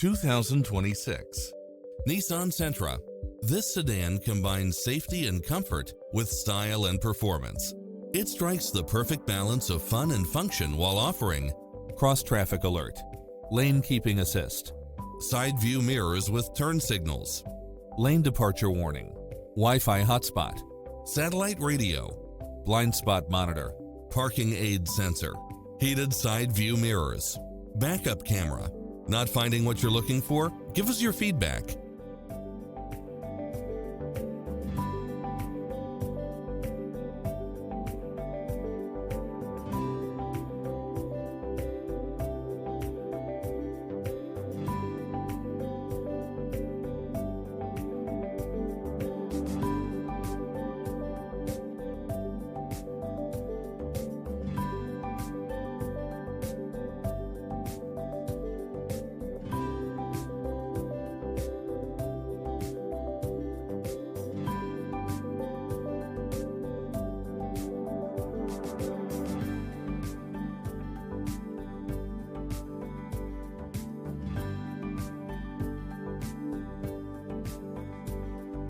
2026 Nissan Sentra. This sedan combines safety and comfort with style and performance. It strikes the perfect balance of fun and function while offering cross-traffic alert, lane keeping assist, side view mirrors with turn signals, lane departure warning, Wi-Fi hotspot, satellite radio, blind spot monitor, parking aid sensor, heated side view mirrors, backup camera. Not finding what you're looking for? Give us your feedback.